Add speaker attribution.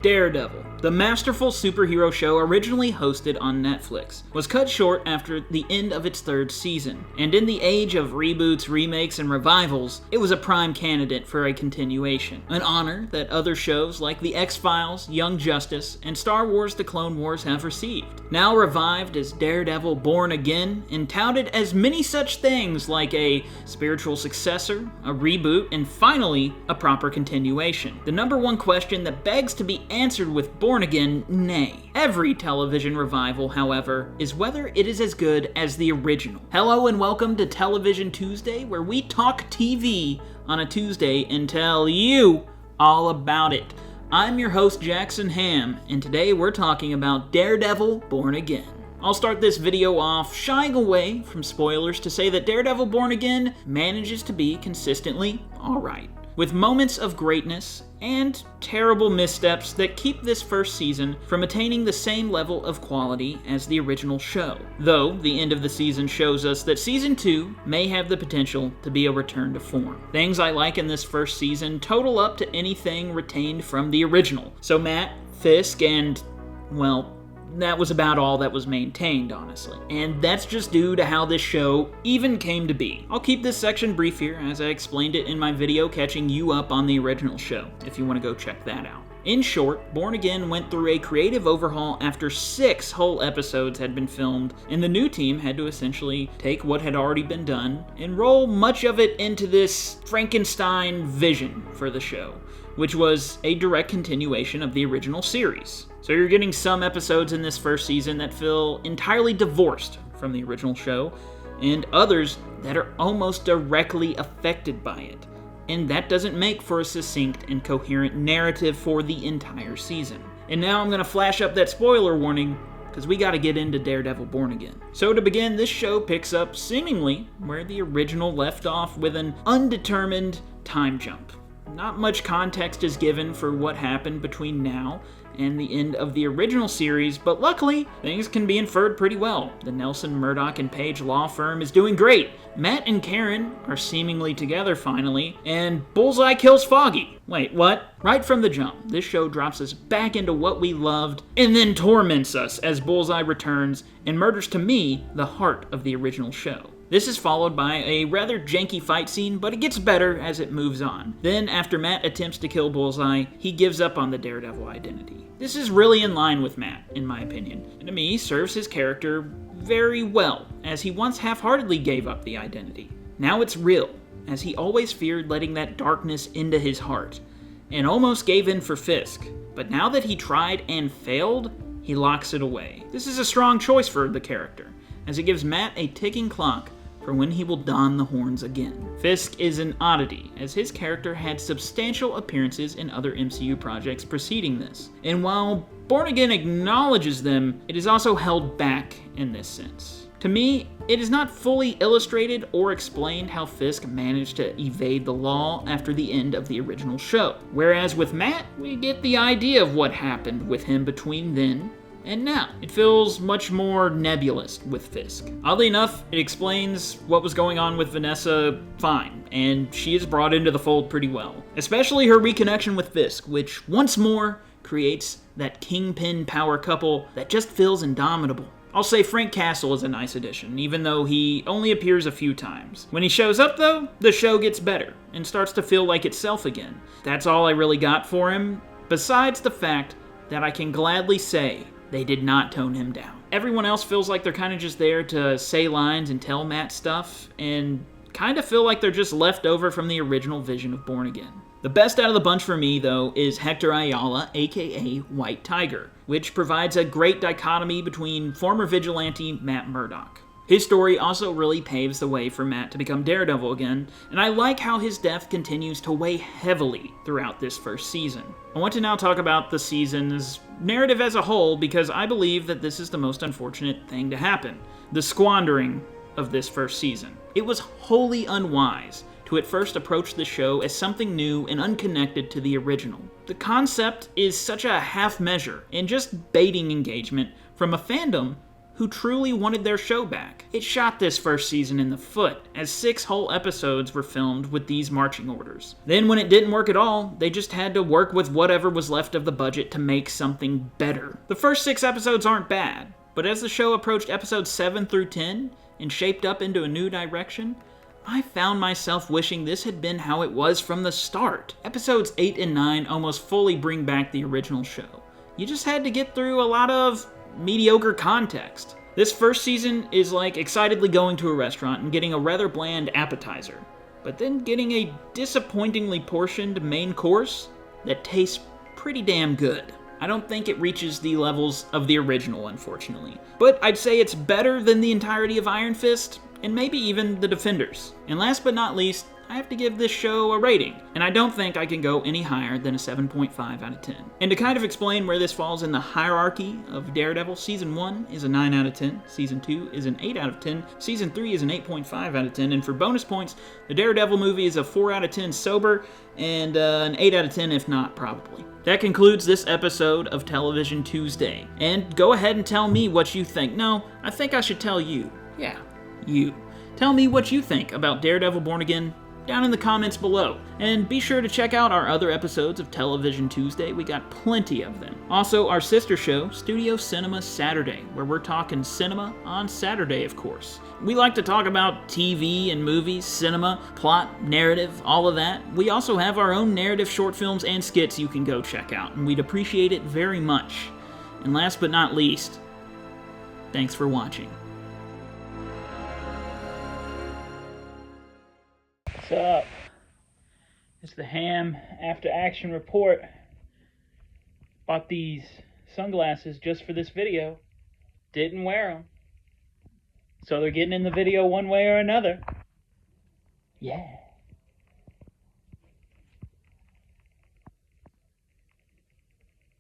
Speaker 1: Daredevil, the masterful superhero show originally hosted on Netflix, was cut short after the end of its third season, and in the age of reboots, remakes, and revivals, it was a prime candidate for a continuation, an honor that other shows like The X-Files, Young Justice, and Star Wars The Clone Wars have received. Now revived as Daredevil Born Again, and touted as many such things like a spiritual successor, a reboot, and finally, a proper continuation. The number one question that begs to be answered with Born Again, nay. Every television revival, however, is whether it is as good as the original. Hello and welcome to Television Tuesday, where we talk TV on a Tuesday and tell you all about it. I'm your host, Jackson Hamm, and today we're talking about Daredevil Born Again. I'll start this video off shying away from spoilers to say that Daredevil Born Again manages to be consistently alright, with moments of greatness and terrible missteps that keep this first season from attaining the same level of quality as the original show. Though, the end of the season shows us that Season 2 may have the potential to be a return to form. Things I like in this first season total up to anything retained from the original. So Matt, Fisk, and, well, that was about all that was maintained, honestly. And that's just due to how this show even came to be. I'll keep this section brief here, as I explained it in my video catching you up on the original show, if you want to go check that out. In short, Born Again went through a creative overhaul after 6 whole episodes had been filmed, and the new team had to essentially take what had already been done and roll much of it into this Frankenstein vision for the show, which was a direct continuation of the original series. So you're getting some episodes in this first season that feel entirely divorced from the original show, and others that are almost directly affected by it. And that doesn't make for a succinct and coherent narrative for the entire season. And now I'm going to flash up that spoiler warning, because we got to get into Daredevil Born Again. So to begin, this show picks up seemingly where the original left off, with an undetermined time jump. Not much context is given for what happened between now and the end of the original series, but luckily, things can be inferred pretty well. The Nelson, Murdoch, and Page law firm is doing great. Matt and Karen are seemingly together finally, and Bullseye kills Foggy. Wait, what? Right from the jump, this show drops us back into what we loved, and then torments us as Bullseye returns and murders, to me, the heart of the original show. This is followed by a rather janky fight scene, but it gets better as it moves on. Then, after Matt attempts to kill Bullseye, he gives up on the Daredevil identity. This is really in line with Matt, in my opinion, and to me serves his character very well, as he once half-heartedly gave up the identity. Now it's real, as he always feared letting that darkness into his heart, and almost gave in for Fisk. But now that he tried and failed, he locks it away. This is a strong choice for the character, as it gives Matt a ticking clock for when he will don the horns again. Fisk is an oddity, as his character had substantial appearances in other MCU projects preceding this. And while Born Again acknowledges them, it is also held back in this sense. To me, it is not fully illustrated or explained how Fisk managed to evade the law after the end of the original show. Whereas with Matt, we get the idea of what happened with him between then and now. It feels much more nebulous with Fisk. Oddly enough, it explains what was going on with Vanessa fine, and she is brought into the fold pretty well. Especially her reconnection with Fisk, which once more creates that kingpin power couple that just feels indomitable. I'll say Frank Castle is a nice addition, even though he only appears a few times. When he shows up though, the show gets better, and starts to feel like itself again. That's all I really got for him, besides the fact that I can gladly say they did not tone him down. Everyone else feels like they're kind of just there to say lines and tell Matt stuff, and kind of feel like they're just left over from the original vision of Born Again. The best out of the bunch for me, though, is Hector Ayala, aka White Tiger, which provides a great dichotomy between former vigilante Matt Murdock. His story also really paves the way for Matt to become Daredevil again, and I like how his death continues to weigh heavily throughout this first season. I want to now talk about the season's narrative as a whole, because I believe that this is the most unfortunate thing to happen: the squandering of this first season. It was wholly unwise to at first approach the show as something new and unconnected to the original. The concept is such a half measure and just baiting engagement from a fandom who truly wanted their show back. It shot this first season in the foot, as 6 whole episodes were filmed with these marching orders. Then when it didn't work at all, they just had to work with whatever was left of the budget to make something better. The first 6 episodes aren't bad, but as the show approached episodes 7 through 10 and shaped up into a new direction, I found myself wishing this had been how it was from the start. Episodes 8 and 9 almost fully bring back the original show. You just had to get through a lot of mediocre context. This first season is like excitedly going to a restaurant and getting a rather bland appetizer, but then getting a disappointingly portioned main course that tastes pretty damn good. I don't think it reaches the levels of the original, unfortunately, but I'd say it's better than the entirety of Iron Fist, and maybe even The Defenders. And last but not least, I have to give this show a rating, and I don't think I can go any higher than a 7.5 out of 10. And to kind of explain where this falls in the hierarchy of Daredevil, Season 1 is a 9 out of 10, Season 2 is an 8 out of 10, Season 3 is an 8.5 out of 10, and for bonus points, the Daredevil movie is a 4 out of 10 sober, and an 8 out of 10 if not, probably. That concludes this episode of Television Tuesday, and go ahead and tell me what you think. No, I think I should tell you. Yeah, you. Tell me what you think about Daredevil Born Again down in the comments below. And be sure to check out our other episodes of Television Tuesday. We got plenty of them. Also, our sister show, Studio Cinema Saturday, where we're talking cinema on Saturday, of course. We like to talk about TV and movies, cinema, plot, narrative, all of that. We also have our own narrative short films and skits you can go check out, and we'd appreciate it very much. And last but not least, thanks for watching. What's up? It's the Hamm After Action Report. Bought these sunglasses just for this video. Didn't wear them. So they're getting in the video one way or another. Yeah.